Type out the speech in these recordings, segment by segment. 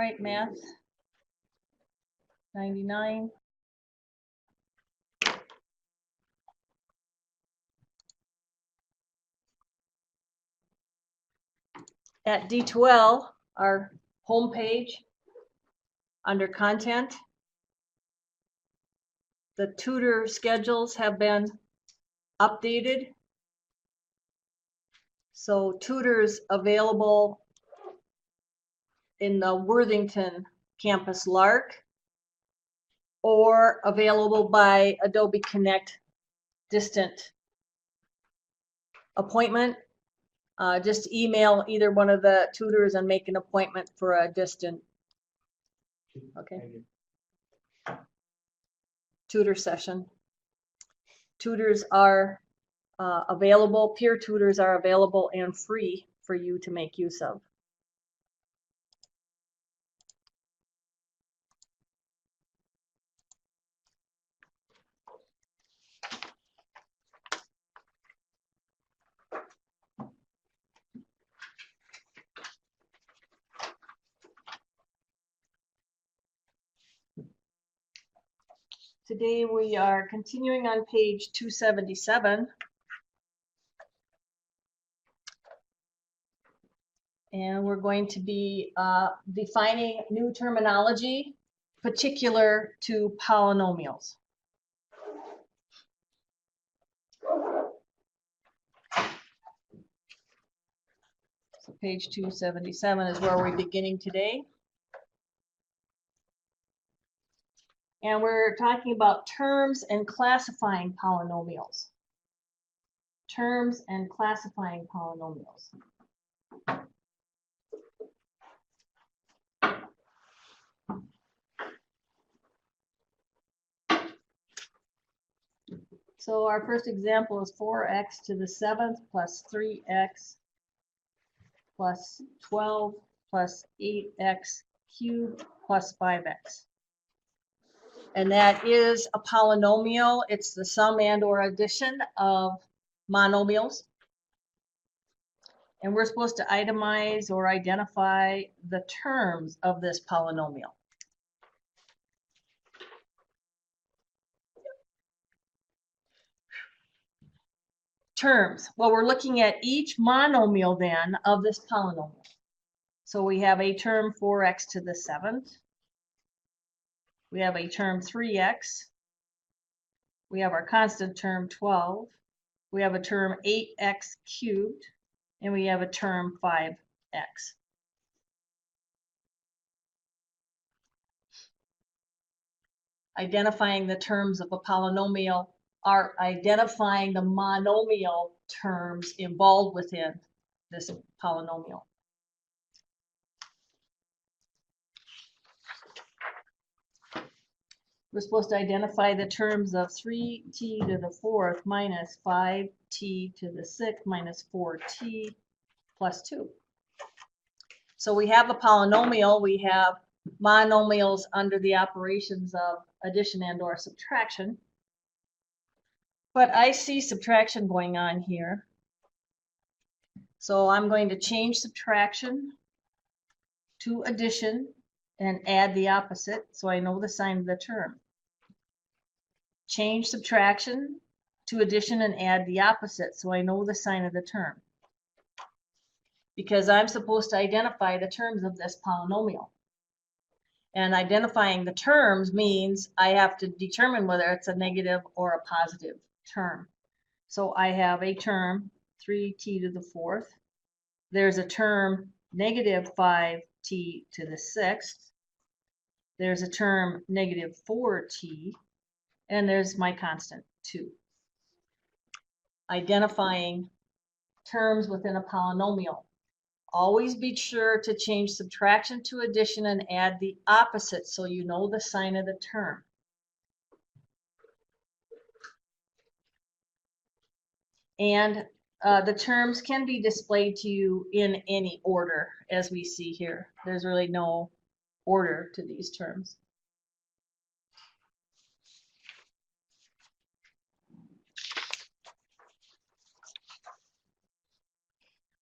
right, math 99. At D2L, our home page, under content, the tutor schedules have been updated. So tutors available in the Worthington campus LARC or available by Adobe Connect distant appointment. Just email either one of the tutors and make an appointment for a distant, okay, tutor session. Tutors are available, peer tutors are available and free for you to make use of. Today we are continuing on page 277. And we're going to be defining new terminology particular to polynomials. So page 277 is where we're beginning today. And we're talking about terms and classifying polynomials. Terms and classifying polynomials. So our first example is 4x to the 7th plus 3x plus 12 plus 8x cubed plus 5x. And that is a polynomial. It's the sum and or addition of monomials. And we're supposed to itemize or identify the terms of this polynomial. Terms. Well, we're looking at each monomial then of this polynomial. So we have a term 4x to the 7th. We have a term 3x. We have our constant term 12. We have a term 8x cubed. And we have a term 5x. Identifying the terms of a polynomial are identifying the monomial terms involved within this polynomial. We're supposed to identify the terms of 3t to the 4th minus 5t to the 6th minus 4t plus 2. So we have a polynomial. We have monomials under the operations of addition and or subtraction. But I see subtraction going on here. So I'm going to change subtraction to addition and add the opposite so I know the sign of the term. Change subtraction to addition and add the opposite so I know the sign of the term. Because I'm supposed to identify the terms of this polynomial. And identifying the terms means I have to determine whether it's a negative or a positive term. So I have a term 3t to the 4th. There's a term negative 5t to the 6th. There's a term negative 4t. And there's my constant 2. Identifying terms within a polynomial. Always be sure to change subtraction to addition and add the opposite so you know the sign of the term. And the terms can be displayed to you in any order, as we see here. There's really no order to these terms.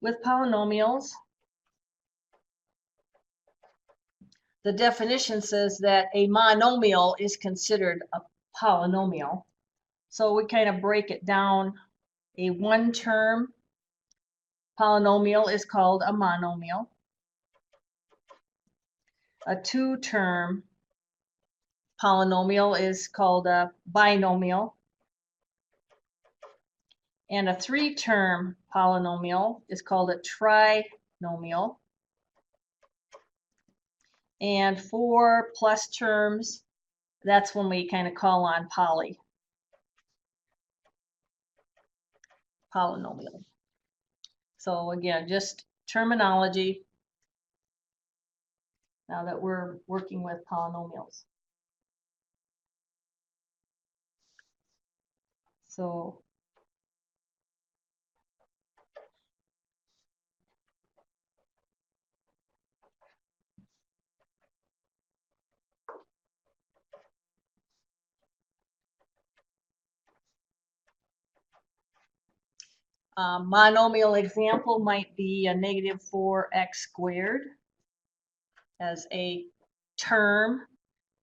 With polynomials, the definition says that a monomial is considered a polynomial. So we kind of break it down. A one-term polynomial is called a monomial. A two-term polynomial is called a binomial. And a three-term polynomial is called a trinomial. And 4+ terms, that's when we kind of call on polynomial. So again, just terminology now that we're working with polynomials. So monomial example might be a negative 4x squared as a term.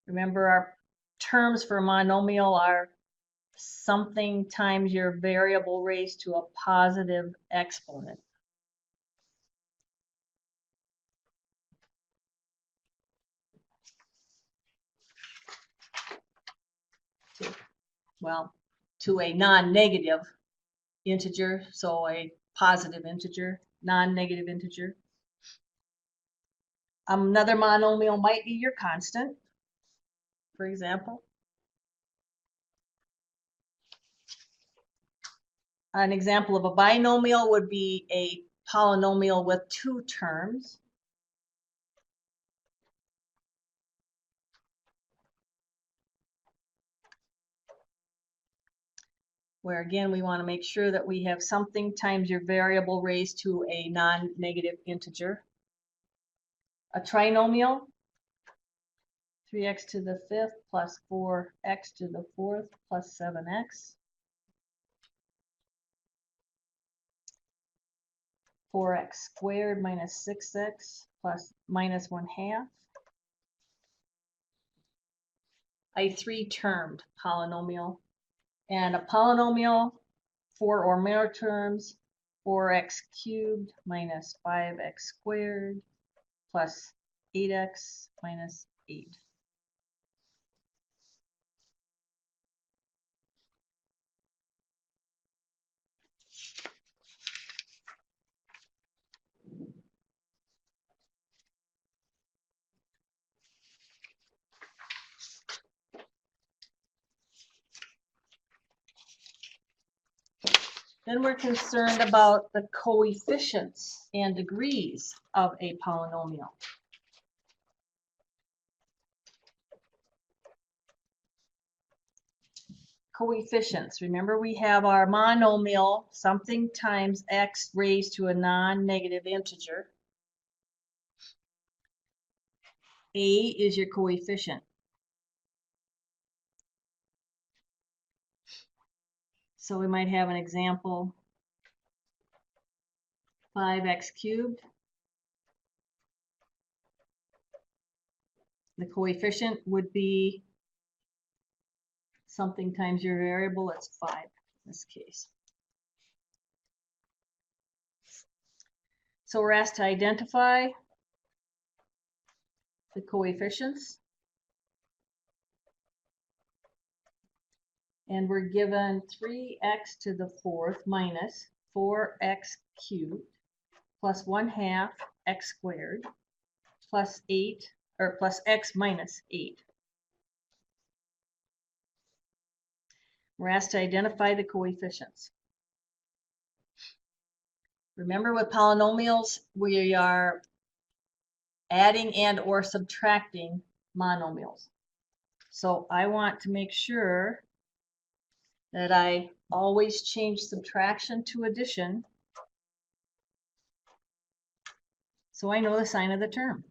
Remember, our terms for monomial are something times your variable raised to a positive exponent. To a non-negative integer, so a positive integer, non-negative integer. Another monomial might be your constant, for example. An example of a binomial would be a polynomial with two terms. Where again, we want to make sure that we have something times your variable raised to a non-negative integer. A trinomial, 3x to the 5th plus 4x to the 4th plus 7x. 4x squared minus 6x plus minus 1/2. A three-termed polynomial. And a polynomial, 4 or more terms, 4x cubed minus 5x squared plus 8x minus 8. Then we're concerned about the coefficients and degrees of a polynomial. Coefficients. Remember, we have our monomial, something times x raised to a non-negative integer. A is your coefficient. So we might have an example, 5x cubed. The coefficient would be something times your variable, it's 5 in this case. So we're asked to identify the coefficients. And we're given 3x to the 4th minus 4x cubed plus 1/2 x squared plus 8, or plus x minus 8. We're asked to identify the coefficients. Remember, with polynomials, we are adding and or subtracting monomials. So I want to make sure that I always change subtraction to addition, so I know the sign of the term.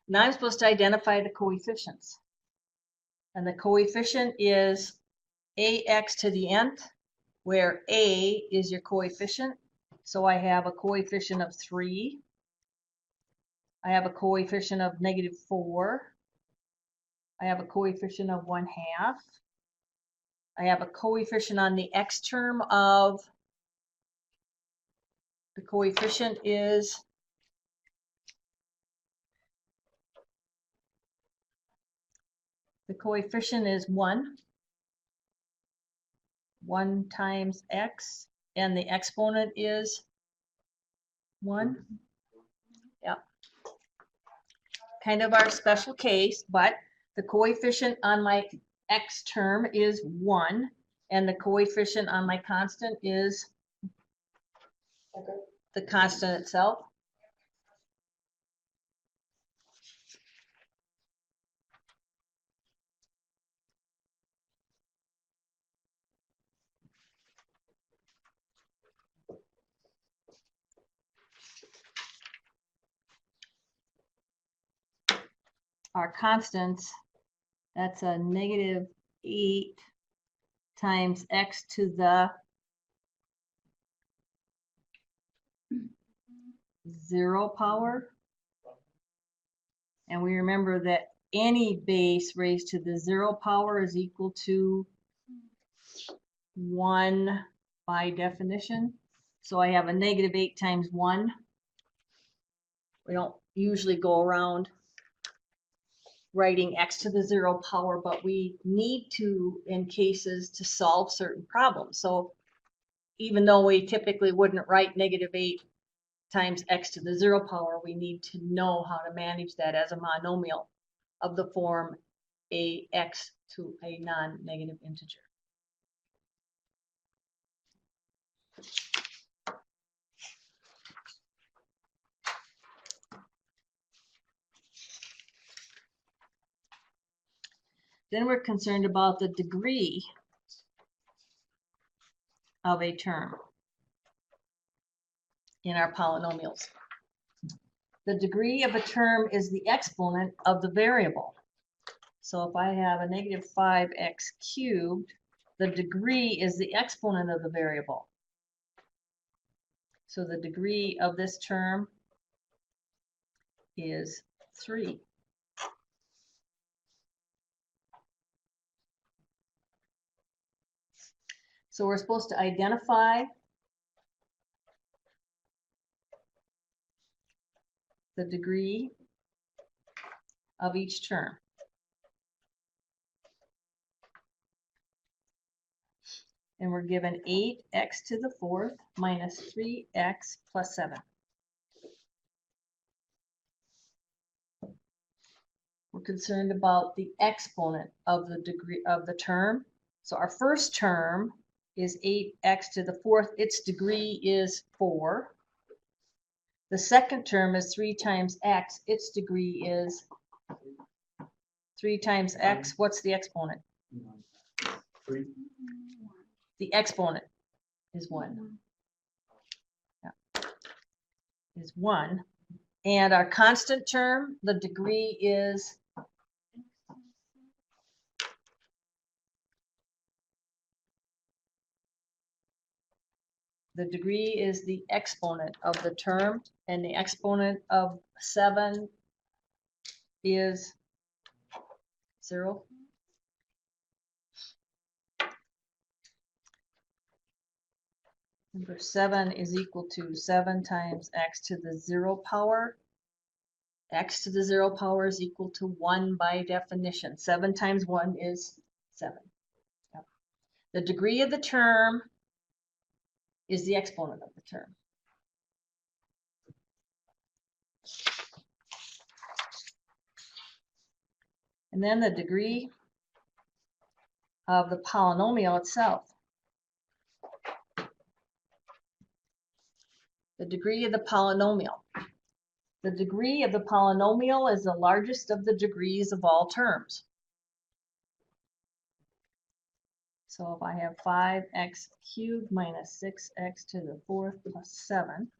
Now I'm supposed to identify the coefficients. And the coefficient is ax to the nth where A is your coefficient. So I have a coefficient of 3. I have a coefficient of -4. I have a coefficient of 1/2. I have a coefficient on the x term of, the coefficient is the coefficient is 1. 1 times x, and the exponent is 1. Yeah. Kind of our special case, but the coefficient on my x term is 1, and the coefficient on my constant is the constant itself. Our constants, that's a -8 times x to the 0 power. And we remember that any base raised to the 0 power is equal to 1 by definition. So I have a -8 times 1. We don't usually go around writing x to the 0 power, but we need to in cases to solve certain problems. So even though we typically wouldn't write -8 times x to the 0 power, we need to know how to manage that as a monomial of the form ax to a non-negative integer. Then we're concerned about the degree of a term in our polynomials. The degree of a term is the exponent of the variable. So if I have a -5x cubed, the degree is the exponent of the variable. So the degree of this term is 3. So we're supposed to identify the degree of each term. And we're given 8x to the 4th minus 3x plus 7. We're concerned about the exponent of the degree of the term. So our first term is 8x to the 4th. Its degree is 4. The second term is 3 times x. Its degree is 3 times x. What's the exponent? 3. The exponent is 1. Yeah. Is 1. And our constant term, the degree is the exponent of the term, and the exponent of 7 is 0. Number 7 is equal to 7 times x to the 0 power. X to the 0 power is equal to 1 by definition. 7 times 1 is 7. Yep. The degree of the term is the exponent of the term. And then the degree of the polynomial itself. The degree of the polynomial. The degree of the polynomial is the largest of the degrees of all terms. So if I have 5x cubed minus 6x to the 4th plus 7,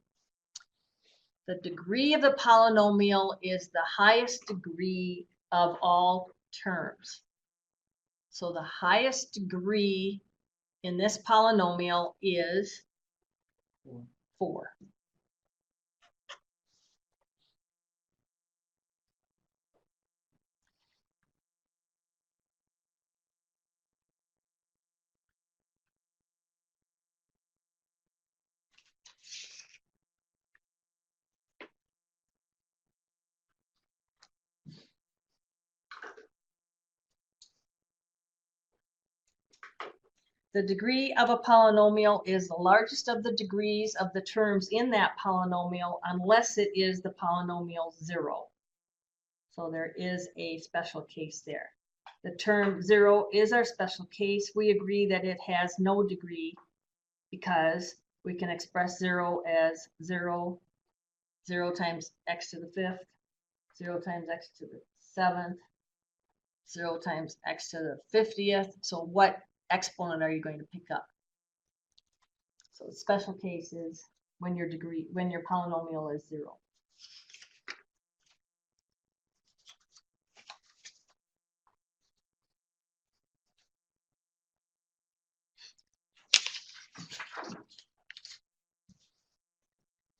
the degree of the polynomial is the highest degree of all terms. So the highest degree in this polynomial is Four. 4. The degree of a polynomial is the largest of the degrees of the terms in that polynomial unless it is the polynomial 0. So there is a special case there. The term 0 is our special case. We agree that it has no degree because we can express 0 as 0, 0 times x to the 5th, 0 times x to the 7th, 0 times x to the 50th. So what exponent are you going to pick up? So the special case is when your polynomial is 0.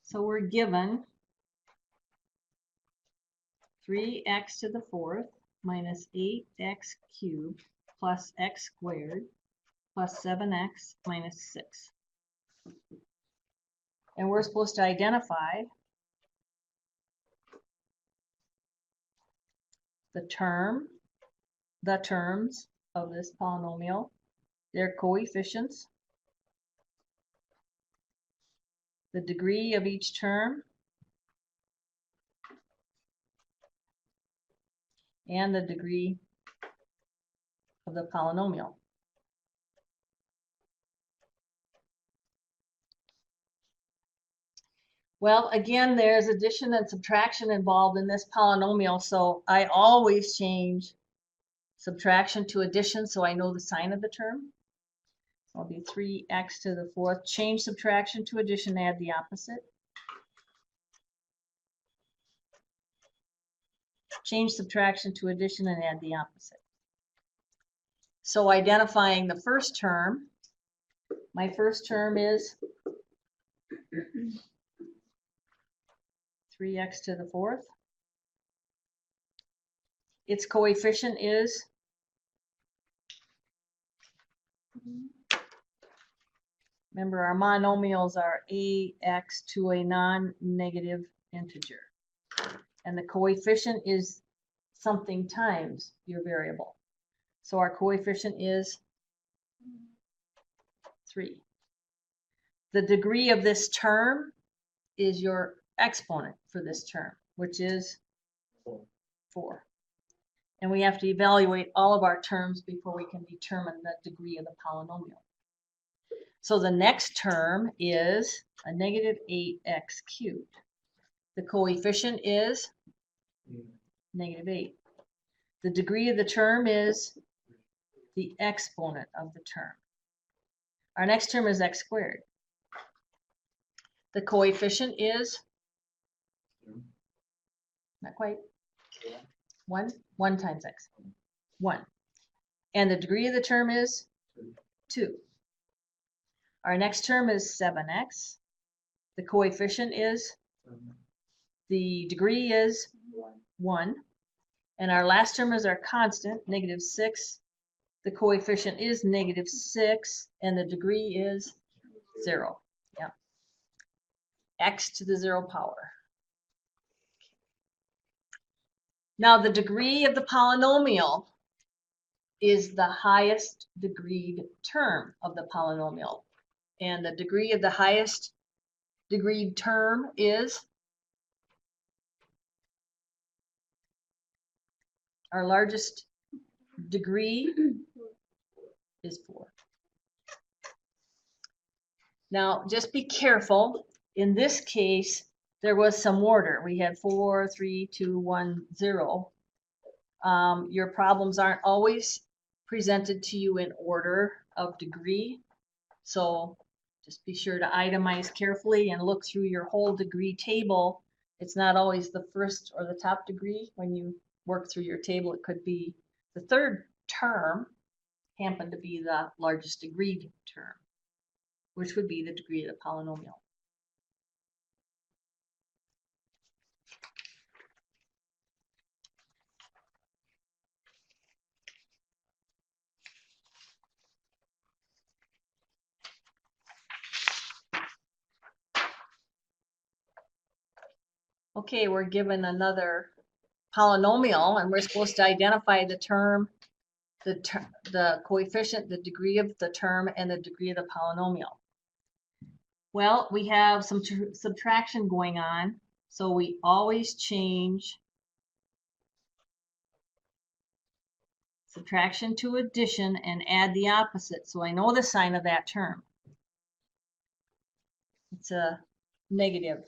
So we're given 3x to the 4th minus 8x cubed plus x squared plus 7x minus 6. And we're supposed to identify the terms of this polynomial, their coefficients, the degree of each term, and the degree of the polynomial. Well, again, there's addition and subtraction involved in this polynomial, so I always change subtraction to addition so I know the sign of the term. I'll do 3x to the 4th. Change subtraction to addition, add the opposite. Change subtraction to addition and add the opposite. So identifying the first term, my first term is 3x to the 4th. Its coefficient is remember, our monomials are ax to a non-negative integer. And the coefficient is something times your variable. So our coefficient is 3. The degree of this term is your exponent for this term, which is 4. And we have to evaluate all of our terms before we can determine the degree of the polynomial. So the next term is a negative 8x cubed. The coefficient is negative 8. The degree of the term is the exponent of the term. Our next term is x squared. The coefficient is not quite 1 times x, 1. And the degree of the term is 2. Our next term is 7x. The coefficient is, the degree is 1. And our last term is our constant, negative 6. The coefficient is negative 6, and the degree is 0. Yeah. X to the 0 power. Now the degree of the polynomial is the highest degreed term of the polynomial. And the degree of the highest degreed term is our largest degree is 4. Now just be careful. In this case, there was some order. We had 4, 3, 2, 1, 0. Your problems aren't always presented to you in order of degree. So just be sure to itemize carefully and look through your whole degree table. It's not always the first or the top degree. When you work through your table, it could be the third term happen to be the largest degree term, which would be the degree of the polynomial. Okay, we're given another polynomial, and we're supposed to identify the term, the coefficient, the degree of the term, and the degree of the polynomial. Well, we have some subtraction going on, so we always change subtraction to addition and add the opposite, so I know the sign of that term. It's a negative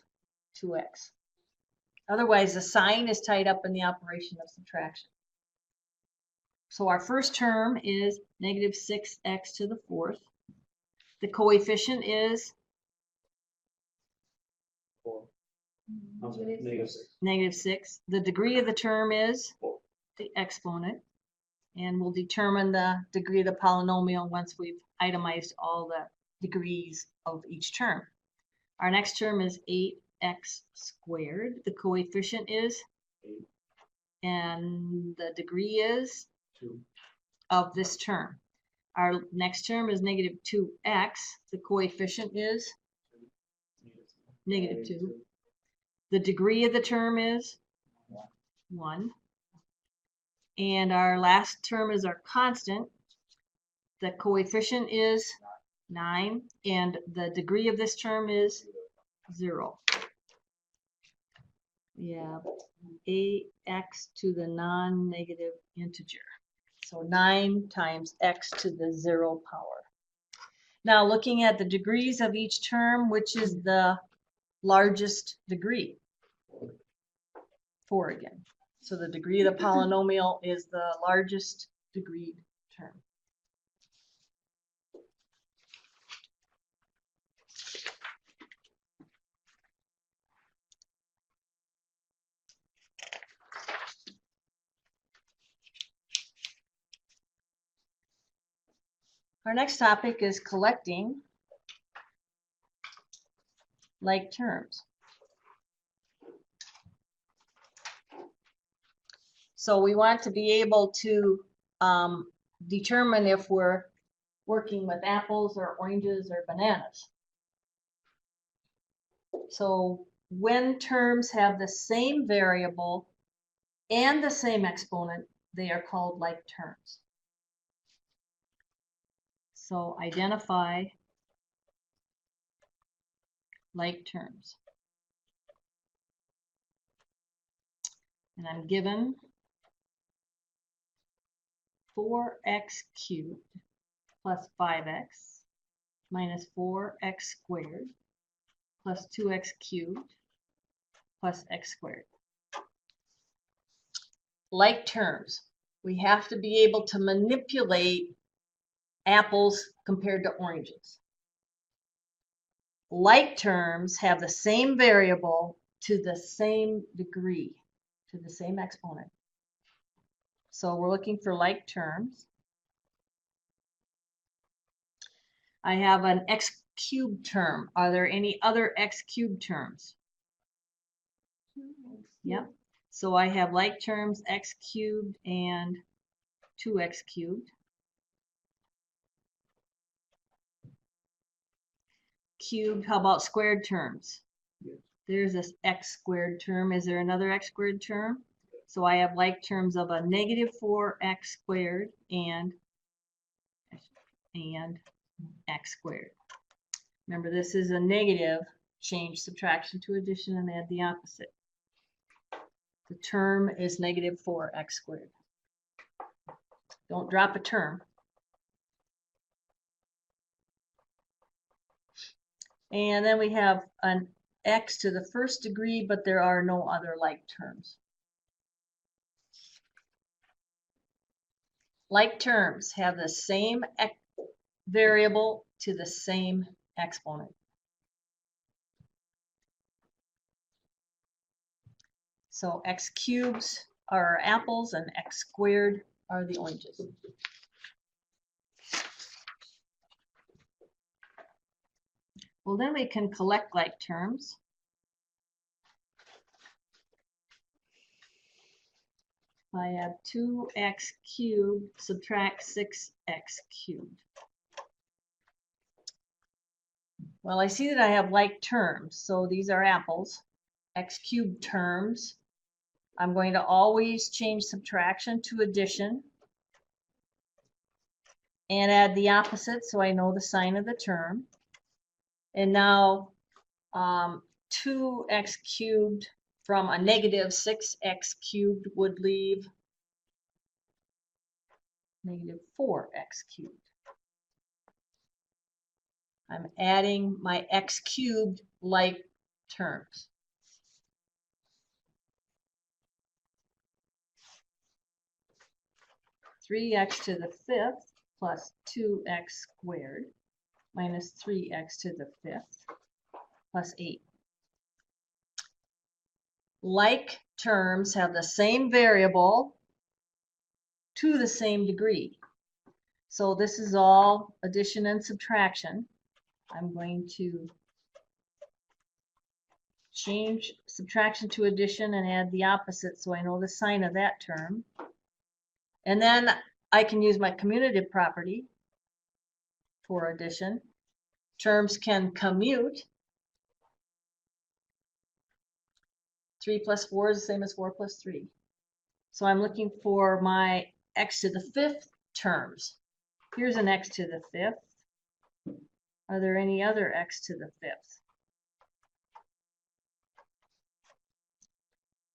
2x. Otherwise, the sign is tied up in the operation of subtraction. So our first term is negative 6x to the fourth. The coefficient is 4. Negative 6. negative 6. The degree of the term is 4. the exponent. And we'll determine the degree of the polynomial once we've itemized all the degrees of each term. Our next term is 8x squared. The coefficient is 8. And the degree is 2. of this term. Our next term is negative 2x. The coefficient is negative 2. The degree of the term is 1. And our last term is our constant. The coefficient is 9, and the degree of this term is 0. We have ax to the non-negative integer. So 9 times x to the 0 power. Now looking at the degrees of each term, which is the largest degree? 4 again. So the degree of the polynomial is the largest degree term. Our next topic is collecting like terms. So we want to be able to determine if we're working with apples or oranges or bananas. So when terms have the same variable and the same exponent, they are called like terms. So identify like terms. And I'm given 4x cubed plus 5x minus 4x squared plus 2x cubed plus x squared. Like terms, we have to be able to manipulate apples compared to oranges. Like terms have the same variable to the same degree, to the same exponent. So we're looking for like terms. I have an x cubed term. Are there any other x cubed terms? Yep. So I have like terms x cubed and 2x cubed. Cubed, how about squared terms? Yes. There's this x squared term. Is there another x squared term? So I have like terms of a negative 4x squared and x squared. Remember, this is a negative. Change subtraction to addition and add the opposite. The term is negative 4x squared. Don't drop a term. And then we have an x to the first degree, but there are no other like terms. Like terms have the same variable to the same exponent. So x cubes are apples and x squared are the oranges. Well, then we can collect like terms. I have 2x cubed subtract 6x cubed. Well, I see that I have like terms, so these are apples. X cubed terms. I'm going to always change subtraction to addition and add the opposite so I know the sign of the term. And now 2x cubed from a negative 6x cubed would leave negative 4x cubed. I'm adding my x cubed like terms. Three x to the fifth plus 2x squared minus 3x to the fifth plus 8. Like terms have the same variable to the same degree. So this is all addition and subtraction. I'm going to change subtraction to addition and add the opposite so I know the sign of that term. And then I can use my commutative property for addition. Terms can commute. 3 plus 4 is the same as 4 plus 3. So I'm looking for my x to the fifth terms. Here's an x to the fifth. Are there any other x to the fifth?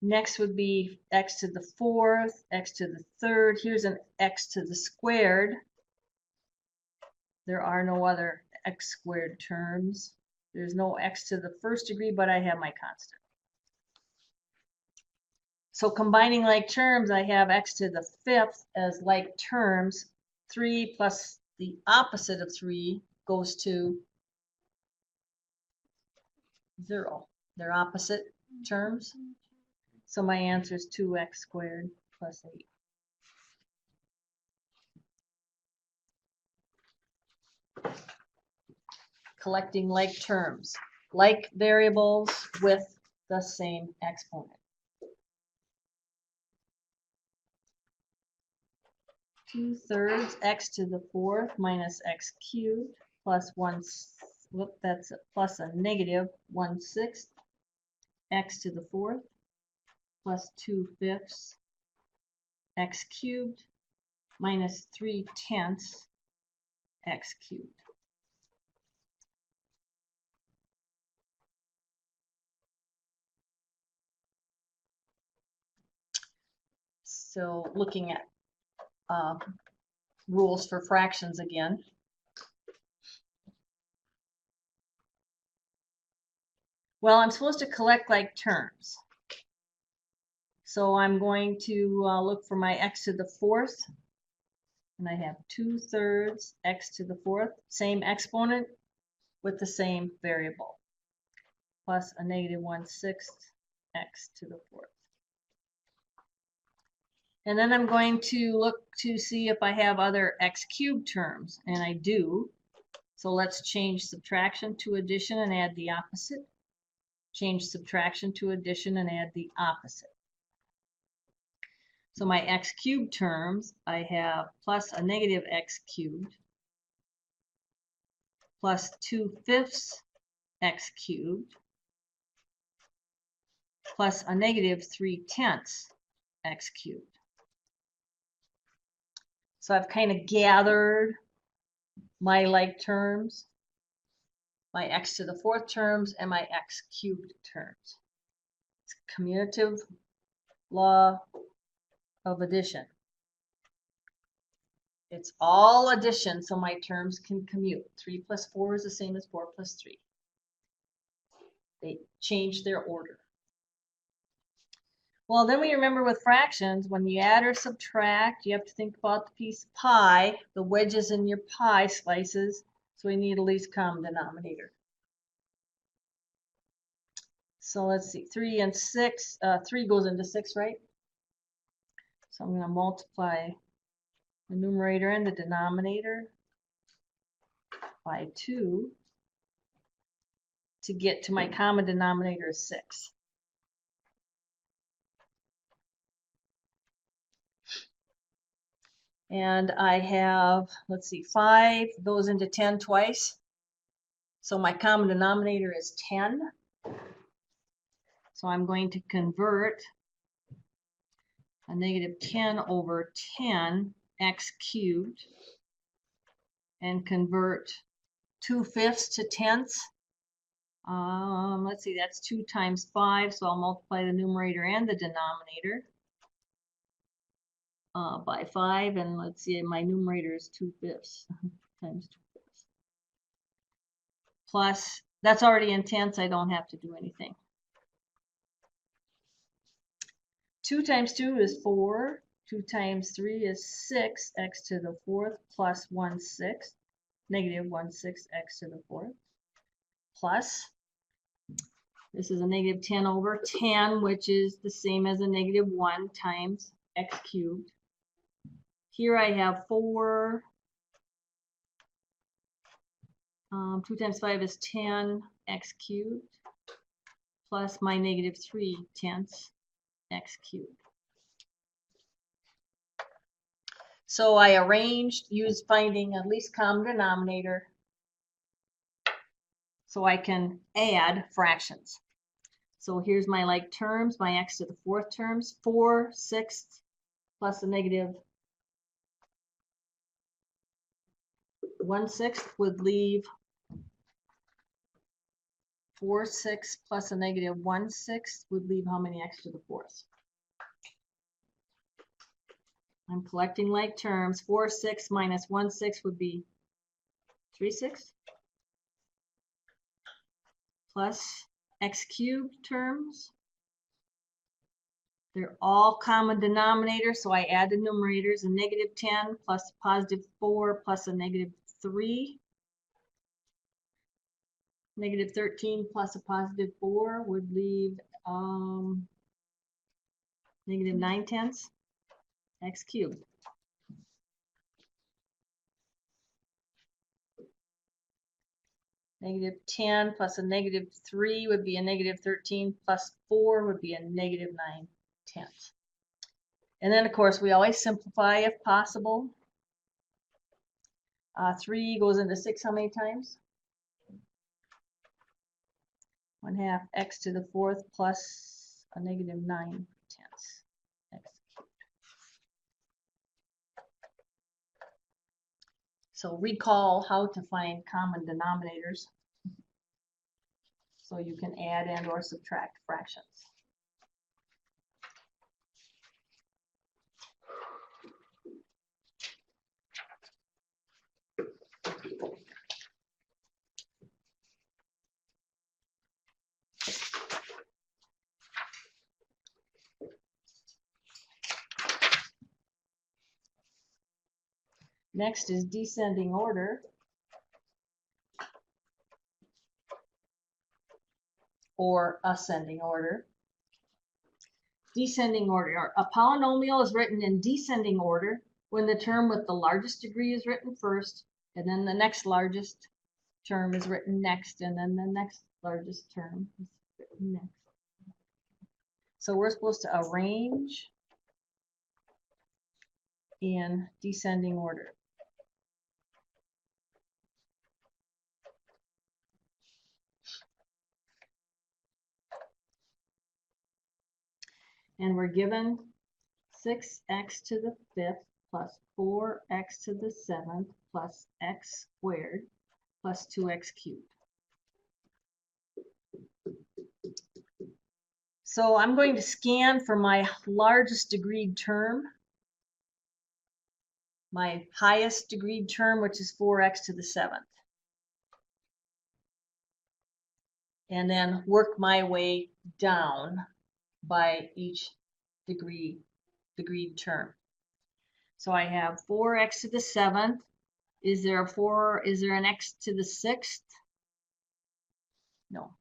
Next would be x to the fourth, x to the third. Here's an x to the squared. There are no other x squared terms. There's no x to the first degree, but I have my constant. So combining like terms, I have x to the fifth as like terms. 3 plus the opposite of 3 goes to 0. They're opposite terms. So my answer is 2x squared plus 8. Collecting like terms, like variables with the same exponent. 2/3 x to the fourth minus x cubed plus 1, that's plus a negative 1/6 x to the fourth plus 2/5 x cubed minus 3/10 x cubed. So looking at rules for fractions again. Well, I'm supposed to collect like terms. So I'm going to look for my x to the fourth. And I have 2/3 x to the fourth, same exponent with the same variable, plus a negative 1/6 x to the fourth. And then I'm going to look to see if I have other x cubed terms, and I do. So let's change subtraction to addition and add the opposite. Change subtraction to addition and add the opposite. So my x cubed terms, I have plus a negative x cubed plus 2/5 x cubed plus a negative 3/10 x cubed. So I've kind of gathered my like terms, my x to the fourth terms, and my x cubed terms. It's commutative law of addition. It's all addition, so my terms can commute. 3 plus 4 is the same as 4 plus 3. They change their order. Well, then we remember with fractions, when you add or subtract, you have to think about the piece of pie, the wedges in your pie slices, so we need a least common denominator. So let's see, 3 and 6, 3 goes into 6, right? So I'm going to multiply the numerator and the denominator by 2. to get to my common denominator is 6. And I have, let's see, 5 goes into 10 twice. So my common denominator is 10. So I'm going to convert a negative 10 over 10 x cubed and convert 2/5 to tenths. Let's see, that's 2 times 5, so I'll multiply the numerator and the denominator by 5, and let's see, my numerator is 2/5 times 2/5. Plus, that's already in tenths, I don't have to do anything. 2 times 2 is 4, 2 times 3 is 6, x to the 4th plus 1/6, negative 1/6 x to the 4th, plus, this is a negative 10 over 10, which is the same as a negative 1 times x cubed. Here I have 4, 2 times 5 is 10 x cubed, plus my negative 3 tenths x cubed. So I arranged, used finding at least common denominator so I can add fractions. So here's my like terms, my x to the 4th terms, 4/6 plus a negative 1/6 would leave 4/6 plus a negative 1/6 would leave how many x to the 4th? I'm collecting like terms. 4/6 minus 1/6 would be 3/6 plus x cubed terms. They're all common denominators, so I add the numerators, a negative 10 plus a positive 4 plus a negative 3. Negative 13 plus a positive 4 would leave negative 9/10 x cubed. Negative 10 plus a negative 3 would be a negative 13 plus 4 would be a negative 9/10. And then, of course, we always simplify if possible. 3 goes into 6 how many times? 1/2 x to the 4th plus a negative 9/10 x cubed. So recall how to find common denominators so you can add and or subtract fractions. Next is descending order, or ascending order. Descending order. A polynomial is written in descending order when the term with the largest degree is written first, and then the next largest term is written next, and then the next largest term is written next. So we're supposed to arrange in descending order. And we're given 6x to the 5th plus 4x to the 7th plus x squared plus 2x cubed. So I'm going to scan for my largest degreed term, my highest degreed term, which is 4x to the 7th. And then work my way down by each degreed term. So I have 4x to the 7th. Is there an x to the 6th? No.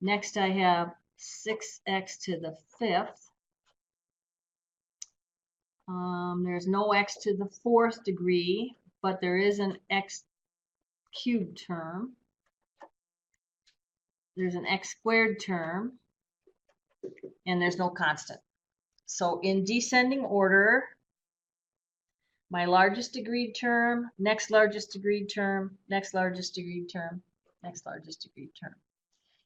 Next I have 6x to the 5th. There's no x to the 4th degree, but there is an x cubed term. there's an x squared term, and there's no constant. So in descending order, my largest degree term, next largest degree term, next largest degree term, next largest degree term.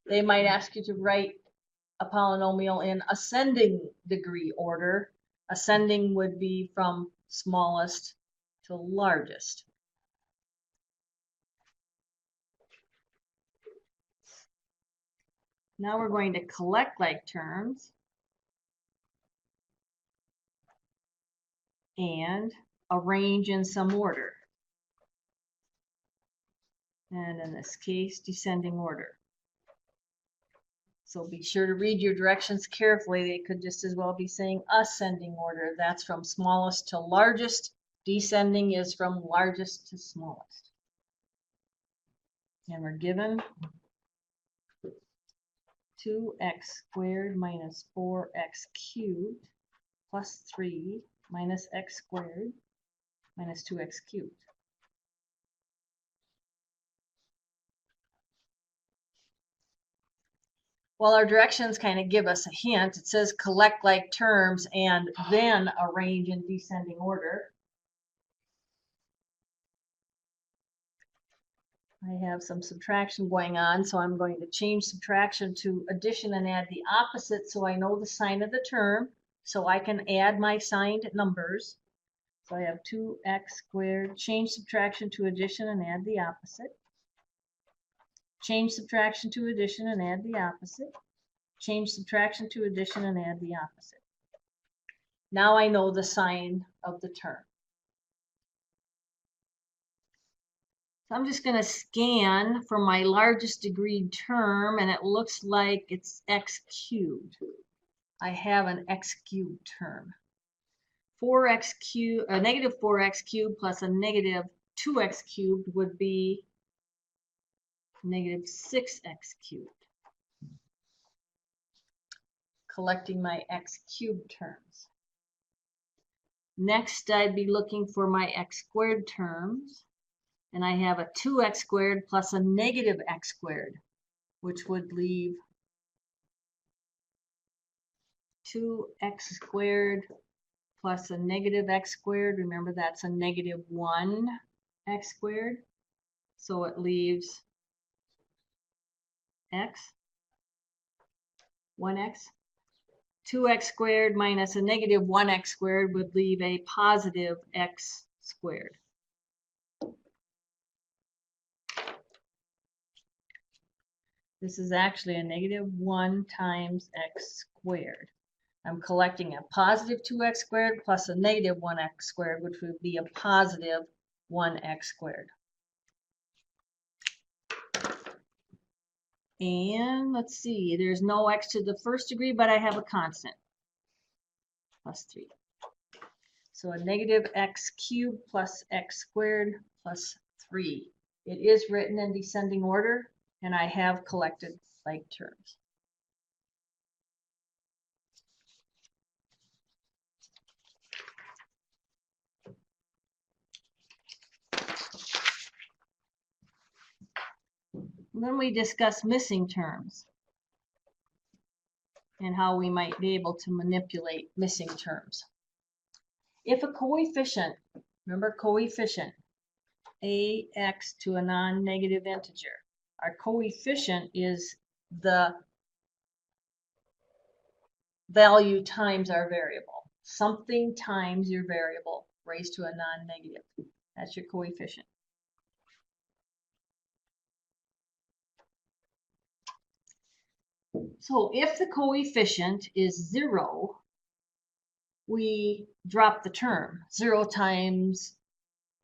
They might ask you to write a polynomial in ascending degree order. Ascending would be from smallest to largest. Now we're going to collect like terms and arrange in some order. And in this case, descending order. So be sure to read your directions carefully. They could just as well be saying ascending order. That's from smallest to largest. Descending is from largest to smallest. And we're given 2x squared minus 4x cubed plus 3 minus x squared minus 2x cubed. Well, our directions kind of give us a hint. It says collect like terms and then arrange in descending order. I have some subtraction going on, so I'm going to change subtraction to addition and add the opposite so I know the sign of the term, so I can add my signed numbers. So I have 2x squared, change subtraction to addition and add the opposite. Change subtraction to addition and add the opposite. Change subtraction to addition and add the opposite. Now I know the sign of the term. So I'm just going to scan for my largest degree term, and it looks like it's x cubed. I have an x cubed term. 4x cubed, a negative 4x cubed plus a negative 2x cubed would be negative 6x cubed. Collecting my x cubed terms. Next, I'd be looking for my x squared terms. And I have a 2x squared plus a negative x squared, which would leave 2x squared plus a negative x squared. Remember, that's a negative 1x squared. So it leaves x, 1x. 2x squared minus a negative 1x squared would leave a positive x squared. This is actually a negative 1 times x squared. I'm collecting a positive 2x squared plus a negative 1x squared, which would be a positive 1x squared. And let's see, there's no x to the first degree, but I have a constant, plus 3. So a negative x cubed plus x squared plus 3. It is written in descending order, and I have collected like terms. And then we discuss missing terms and how we might be able to manipulate missing terms. If a coefficient, remember coefficient, ax to a non-negative integer, our coefficient is the value times our variable. Something times your variable raised to a non-negative. That's your coefficient. So if the coefficient is 0, we drop the term. 0 times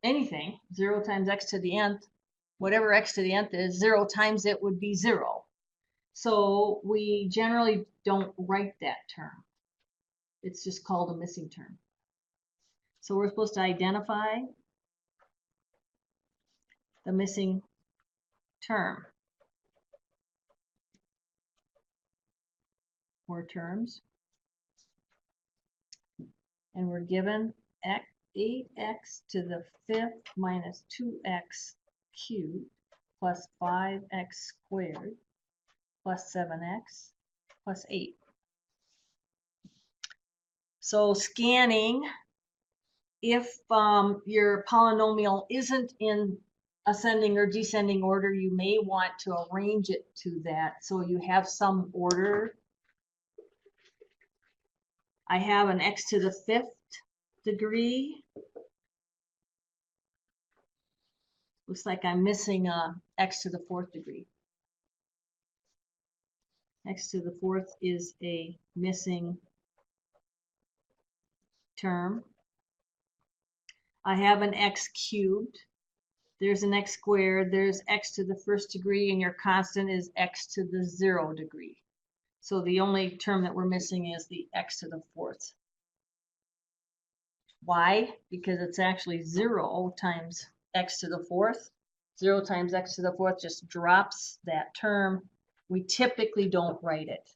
anything, 0 times x to the nth, whatever x to the nth is, 0 times it would be 0. So we generally don't write that term. It's just called a missing term. So we're supposed to identify the missing term or terms. And we're given 8x to the 5th minus 2x cubed plus 5x squared plus 7x plus 8. So scanning, if your polynomial isn't in ascending or descending order, you may want to arrange it to that so you have some order. I have an x to the 5th degree. Looks like I'm missing a x to the 4th degree. X to the 4th is a missing term. I have an x cubed. There's an x squared. There's x to the 1st degree, and your constant is x to the 0 degree. So the only term that we're missing is the x to the 4th. Why? Because it's actually 0 times x to the 4th. 0 times x to the 4th just drops that term. We typically don't write it.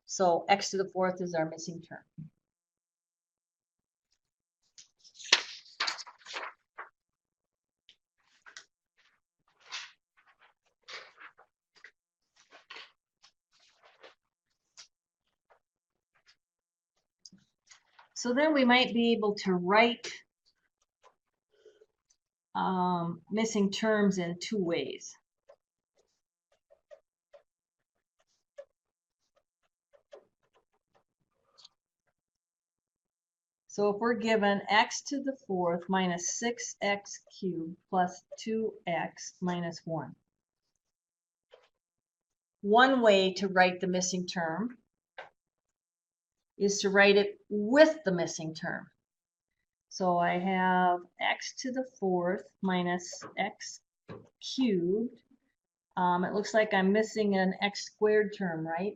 So x to the 4th is our missing term. So then we might be able to write missing terms in two ways. So if we're given x to the 4th minus 6x cubed plus 2x minus 1. One way to write the missing term is to write it with the missing term. So I have x to the 4th minus x cubed. It looks like I'm missing an x squared term, right?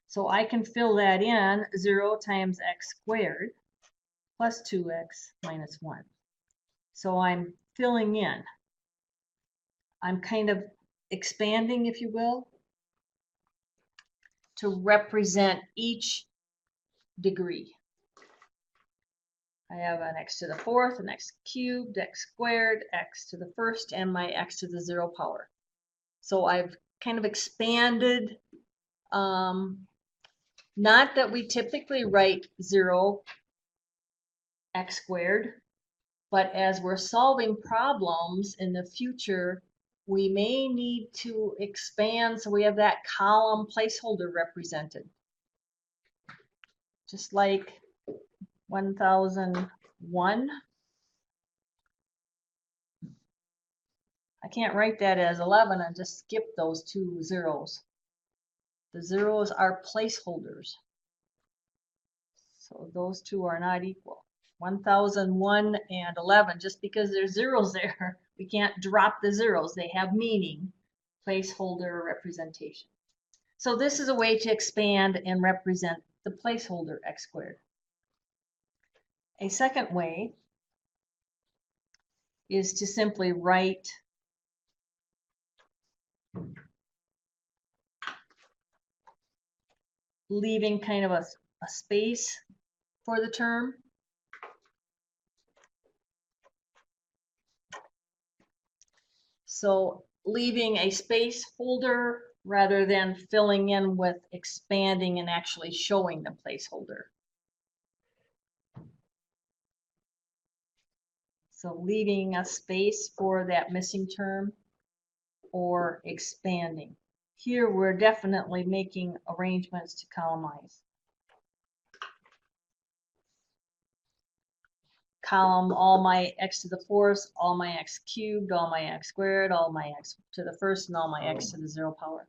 So I can fill that in, 0 times x squared plus 2x minus 1. So I'm filling in. I'm kind of expanding, if you will, to represent each degree. I have an x to the 4th, an x cubed, x squared, x to the 1st, and my x to the 0 power. So I've kind of expanded, not that we typically write 0 x squared, but as we're solving problems in the future, we may need to expand so we have that column placeholder represented. Just like 1001. I can't write that as 11 and just skip those two zeros. The zeros are placeholders. So those two are not equal. 1001 and 11, just because there's zeros there, we can't drop the zeros. They have meaning, placeholder representation. So this is a way to expand and represent the placeholder x squared. A second way is to simply write leaving kind of a space for the term. So leaving a space holder rather than filling in with expanding and actually showing the placeholder. So leaving a space for that missing term or expanding. Here we're definitely making arrangements to columnize. Column all my x to the 4th, all my x cubed, all my x squared, all my x to the 1st, and all my x to the 0 power.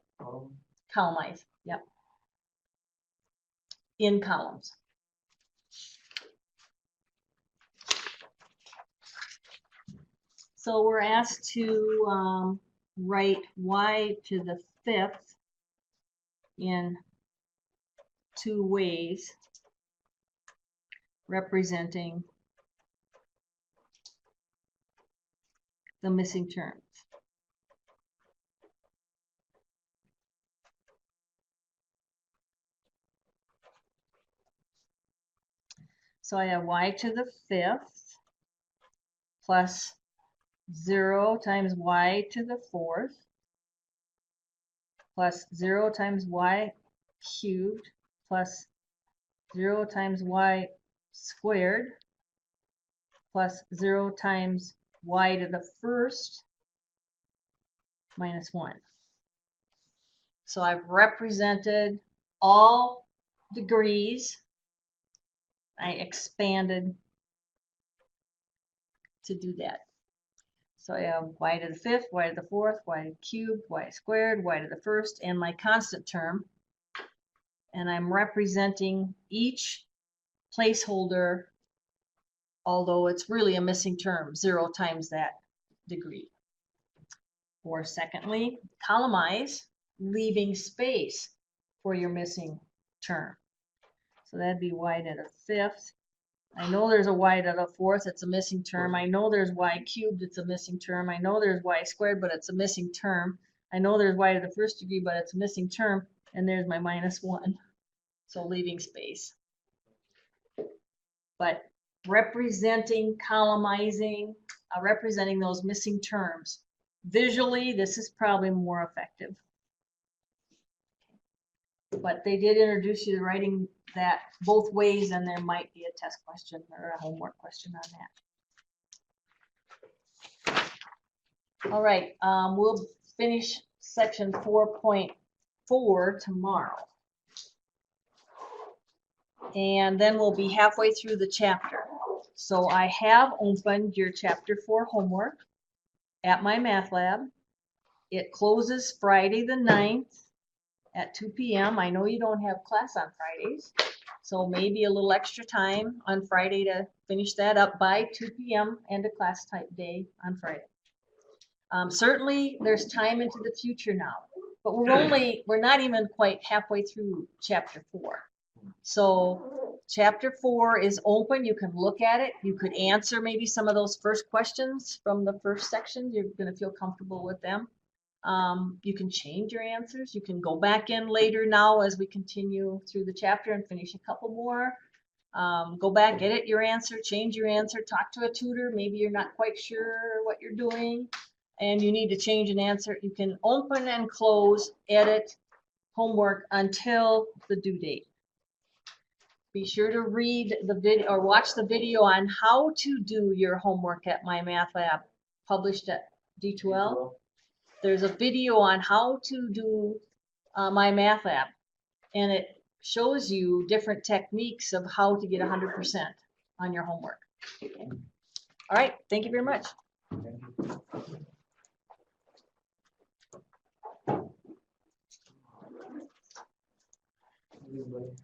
Columnize, yep. In columns. So we're asked to write y to the 5th in two ways, representing the missing terms. So I have y to the 5th plus 0 times y to the 4th plus 0 times y cubed plus 0 times y squared plus 0 times y to the first minus 1. So I've represented all degrees. I expanded to do that. So I have y to the fifth, y to the fourth, y to the cubed, y squared, y to the first, and my constant term. And I'm representing each placeholder, although it's really a missing term, 0 times that degree. Or secondly, columnize, leaving space for your missing term. So that'd be y to the fifth. I know there's a y to the fourth, it's a missing term. I know there's y cubed, it's a missing term. I know there's y squared, but it's a missing term. I know there's y to the first degree, but it's a missing term. And there's my minus 1. So leaving space. But representing, columnizing, representing those missing terms. Visually, this is probably more effective. But they did introduce you to writing that both ways, and there might be a test question or a homework question on that. All right, we'll finish section 4.4 tomorrow. And then we'll be halfway through the chapter. So I have opened your chapter 4 homework at MyMathLab. It closes Friday the 9th at 2 p.m. I know you don't have class on Fridays, so maybe a little extra time on Friday to finish that up by 2 p.m. and a class type day on Friday. Certainly there's time into the future now, but we're not even quite halfway through chapter 4. So chapter 4 is open. You can look at it. You could answer maybe some of those first questions from the first section. You're going to feel comfortable with them. You can change your answers. You can go back in later now as we continue through the chapter and finish a couple more. Go back, edit your answer, change your answer, talk to a tutor. Maybe you're not quite sure what you're doing and you need to change an answer. You can open and close, edit homework until the due date. Be sure to read the video or watch the video on how to do your homework at MyMathLab, published at D2L. There's a video on how to do MyMathLab, and it shows you different techniques of how to get 100% on your homework. Okay. All right, thank you very much. Anybody?